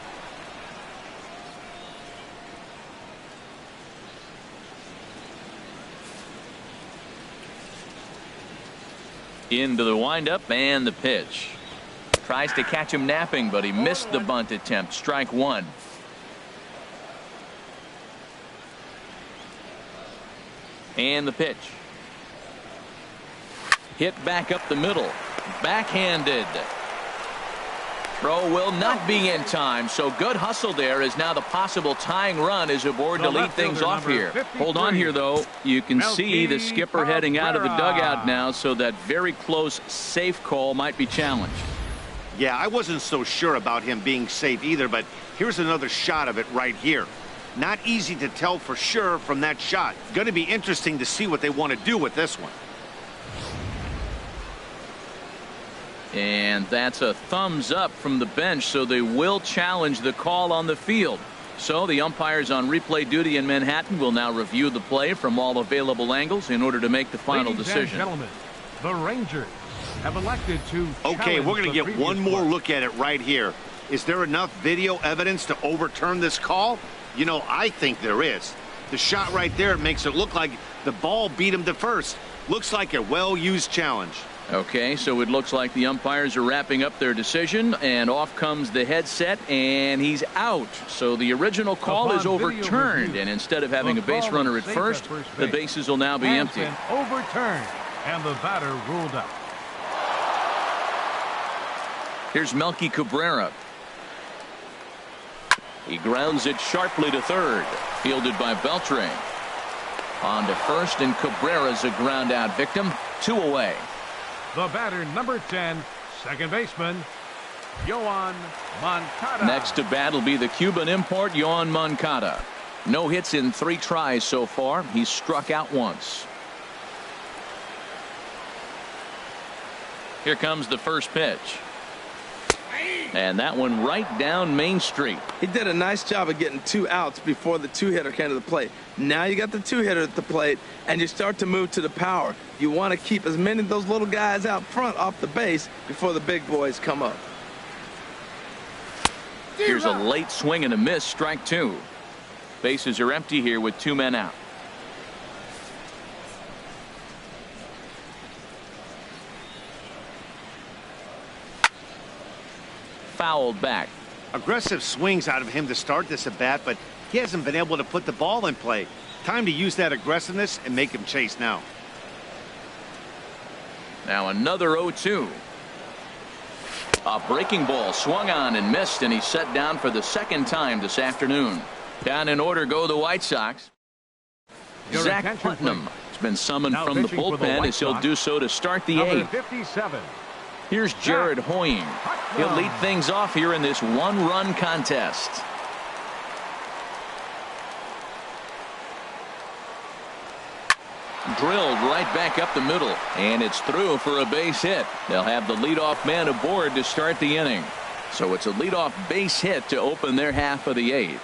Into the windup and the pitch. Tries to catch him napping, but he missed the bunt attempt. Strike one. And the pitch. Hit back up the middle. Backhanded. Throw will not be in time, so good hustle there as now the possible tying run is aboard to lead things off here. Hold on here, though. You can see the skipper heading out of the dugout now, so that very close safe call might be challenged. Yeah, I wasn't so sure about him being safe either, but here's another shot of it right here. Not easy to tell for sure from that shot. Going to be interesting to see what they want to do with this one. And that's a thumbs up from the bench, so they will challenge the call on the field. So the umpires on replay duty in Manhattan will now review the play from all available angles in order to make the final decision. Gentlemen, the Rangers have elected to. Okay, we're going to get one more look at it right here. Is there enough video evidence to overturn this call? You know, I think there is. The shot right there makes it look like the ball beat him to first. Looks like a well-used challenge. Okay, so it looks like the umpires are wrapping up their decision, and off comes the headset, and he's out. So the original call is overturned, and instead of having a base runner at first, the bases will now be empty. Overturned, and the batter ruled out. Here's Melky Cabrera. He grounds it sharply to third. Fielded by Beltre. On to first, and Cabrera's a ground out victim. 2 away. The batter, number 10, second baseman, Yoan Moncada. Next to bat will be the Cuban import, Yoan Moncada. No hits in 3 tries so far. He's struck out once. Here comes the first pitch. And that one right down Main Street. He did a nice job of getting 2 outs before the 2-hitter came to the plate. Now you got the 2-hitter at the plate, and you start to move to the power. You want to keep as many of those little guys out front off the base before the big boys come up. Here's a late swing and a miss. Strike 2. Bases are empty here with 2 men out. Fouled back. Aggressive swings out of him to start this at bat, but he hasn't been able to put the ball in play. Time to use that aggressiveness and make him chase now. Now another 0-2. A breaking ball swung on and missed, and he's set down for the second time this afternoon. Down in order go the White Sox. Zach Putnam has been summoned from the bullpen as he'll do so to start the 8th. 57. Here's Jared Hoying. He'll lead things off here in this 1-run contest. Drilled right back up the middle, and it's through for a base hit. They'll have the leadoff man aboard to start the inning. So it's a leadoff base hit to open their half of the 8th.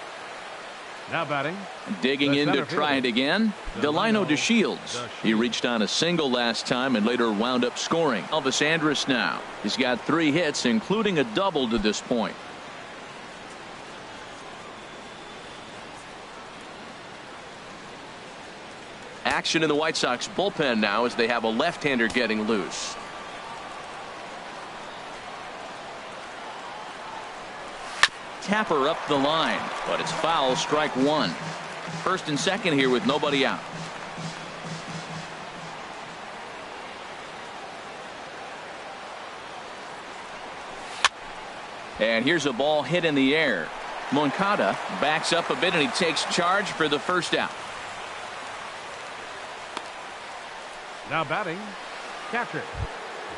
Now batting. Digging in to try it again, Delino DeShields. He reached on a single last time and later wound up scoring. Elvis Andrus now. He's got 3 hits, including a double to this point. Action in the White Sox bullpen now as they have a left-hander getting loose. Tapper up the line, but it's foul. Strike 1. First and second here with nobody out. And here's a ball hit in the air. Moncada backs up a bit and he takes charge for the first out. Now batting. Catcher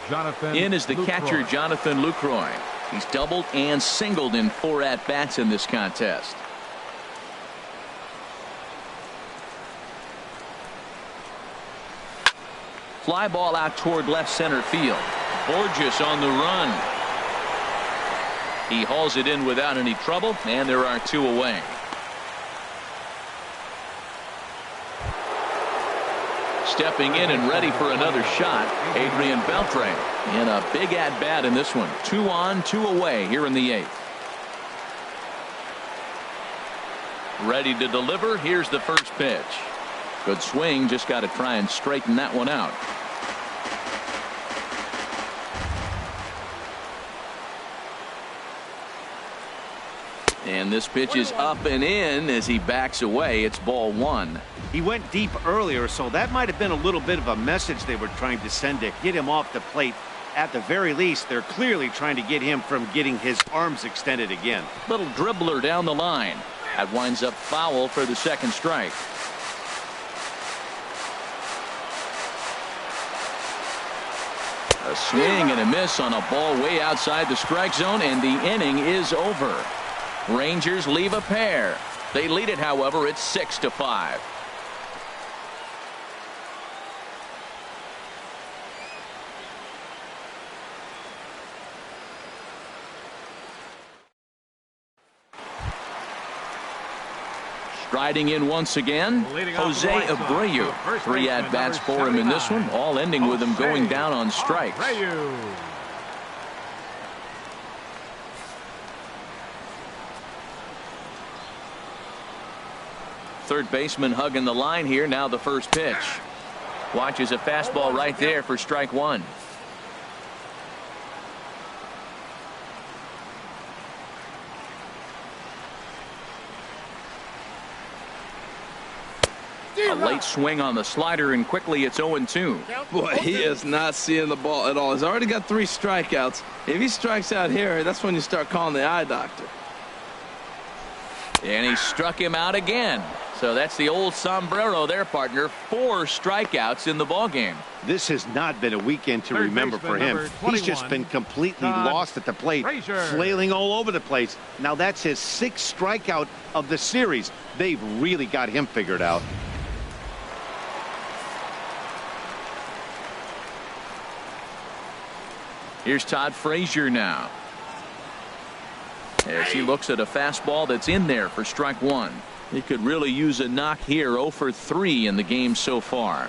Jonathan. In is the Lucroy. catcher, Jonathan Lucroy. He's doubled and singled in 4 at-bats in this contest. Fly ball out toward left center field. Borges on the run. He hauls it in without any trouble, and there are 2 away. Stepping in and ready for another shot, Adrian Beltre. In a big at-bat in this one. 2 on, 2 away here in the 8th. Ready to deliver. Here's the first pitch. Good swing. Just got to try and straighten that one out. And this pitch is up and in as he backs away. It's ball 1. He went deep earlier, so that might have been a little bit of a message they were trying to send to get him off the plate. At the very least, they're clearly trying to get him from getting his arms extended again. Little dribbler down the line. That winds up foul for the second strike. A swing and a miss on a ball way outside the strike zone, and the inning is over. Rangers leave a pair. They lead it, however. It's 6-5. Striding in once again, Jose Abreu. 3 at-bats for him in this one, all ending with him going down on strikes. Third baseman hugging the line here. Now the first pitch. Watches a fastball right there for strike 1. A late swing on the slider, and quickly it's 0-2. Boy, he is not seeing the ball at all. He's already got 3 strikeouts. If he strikes out here, that's when you start calling the eye doctor. And he struck him out again. So that's the old sombrero there, partner. 4 strikeouts in the ballgame. This has not been a weekend to remember for him. He's just been completely lost at the plate, flailing all over the place. Now that's his 6th strikeout of the series. They've really got him figured out. Here's Todd Frazier now, as he looks at a fastball that's in there for strike 1. He could really use a knock here. 0 for 3 in the game so far.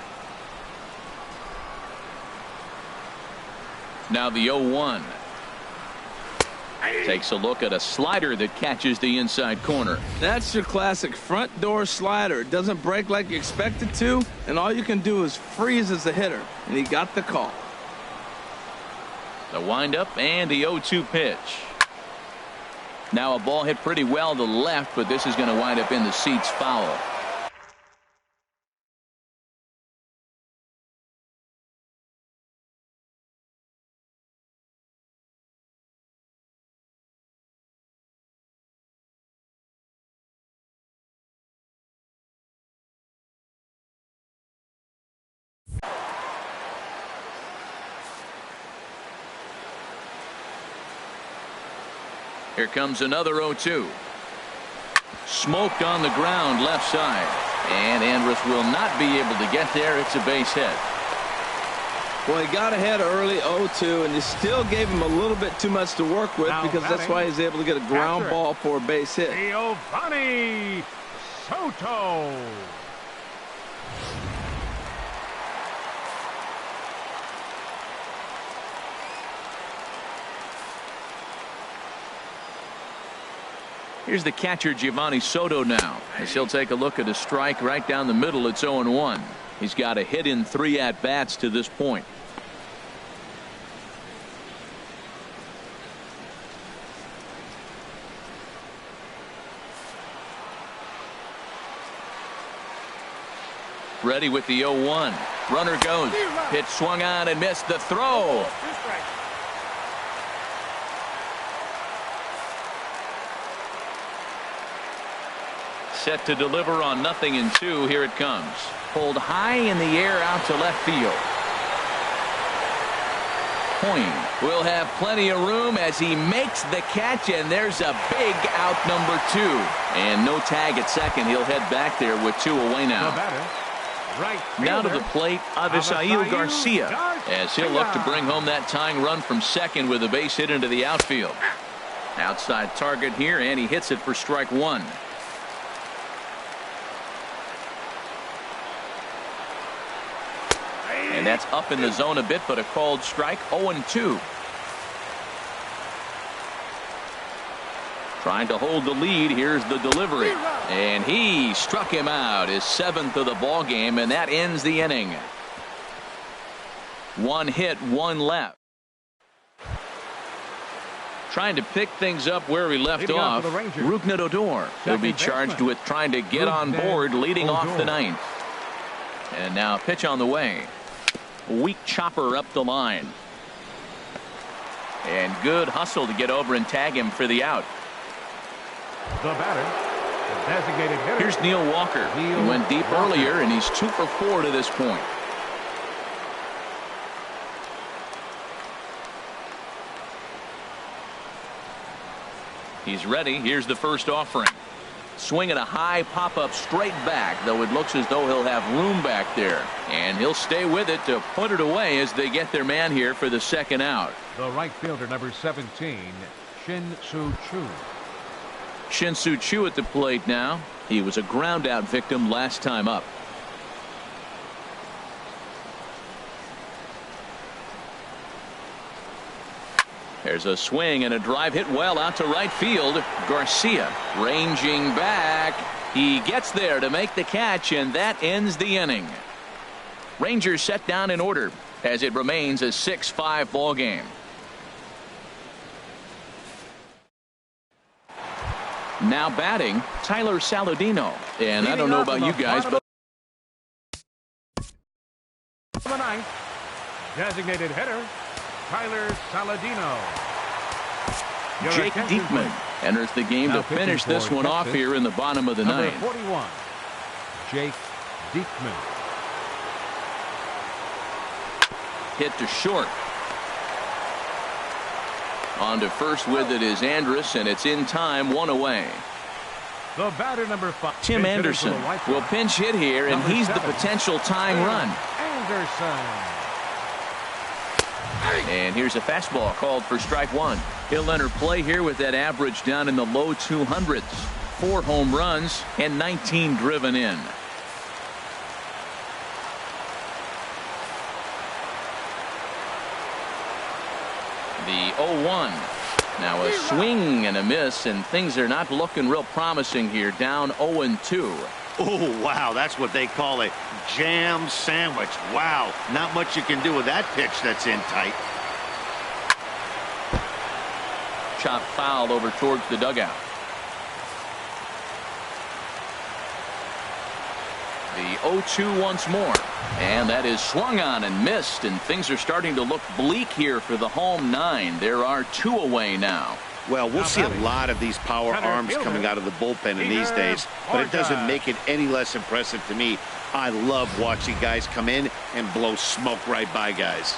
Now the 0-1. Takes a look at a slider that catches the inside corner. That's your classic front door slider. It doesn't break like you expect it to, and all you can do is freeze as a hitter. And he got the call. The windup and the 0-2 pitch. Now a ball hit pretty well to the left, but this is going to wind up in the seats, foul. Here comes another 0-2. Smoked on the ground left side. And Andrus will not be able to get there. It's a base hit. Well, he got ahead early, 0-2, and you still gave him a little bit too much to work with because that's why he's able to get a ground ball for a base hit. Giovanni Soto. Here's the catcher, Giovanni Soto, now, as he'll take a look at a strike right down the middle. It's 0-1. He's got a hit in 3 at-bats to this point. Ready with the 0-1. Runner goes. Pitch swung on and missed. The throw. Set to deliver on 0-2. Here it comes. Pulled high in the air out to left field. Hoying will have plenty of room as he makes the catch, and there's a big out, number 2. And no tag at second. He'll head back there with 2 away now. Now to the plate, Avisail Garcia, as he'll look to bring home that tying run from second with a base hit into the outfield. Outside target here, and he hits it for strike 1. And that's up in the zone a bit, but a called strike. 0-2. Trying to hold the lead. Here's the delivery. And he struck him out, his 7th of the ball game, and that ends the inning. 1 hit, 1 left. Trying to pick things up where he left off. Rougned Odor will be charged with trying to get on board, leading off the 9th. And now a pitch on the way. Weak chopper up the line. And good hustle to get over and tag him for the out. The batter, the designated hitter. Here's Neil Walker. He went deep earlier, and he's 2 for 4 to this point. He's ready. Here's the first offering. Swinging a high pop-up straight back, though it looks as though he'll have room back there. And he'll stay with it to put it away as they get their man here for the second out. The right fielder, number 17, Shin-Soo Choo. Shin-Soo Choo at the plate now. He was a ground-out victim last time up. There's a swing and a drive hit well out to right field. Garcia ranging back. He gets there to make the catch, and that ends the inning. Rangers set down in order as it remains a 6-5 ball game. Now batting, Tyler Saladino. And I don't know about you guys, but the 9th, designated hitter, Tyler Saladino. Jake Diekman enters the game to finish this one off here in the bottom of the 9th. 41, Jake Diekman. Hit to short. On to first with it is Andrus, and it's in time, 1 away. The batter, number 5. Tim Anderson will pinch hit here, and he's the potential tying run. Anderson. And here's a fastball called for strike 1. He'll enter play here with that average down in the low 200s. 4 home runs and 19 driven in. The 0-1. Now a swing and a miss, and things are not looking real promising here. Down 0-2. Oh, wow, that's what they call a jam sandwich. Wow, not much you can do with that pitch that's in tight. Chop foul over towards the dugout. The 0-2 once more. And that is swung on and missed, and things are starting to look bleak here for the home 9. There are 2 away now. Well, we'll see a lot of these power arms coming out of the bullpen in these days, but it doesn't make it any less impressive to me. I love watching guys come in and blow smoke right by guys.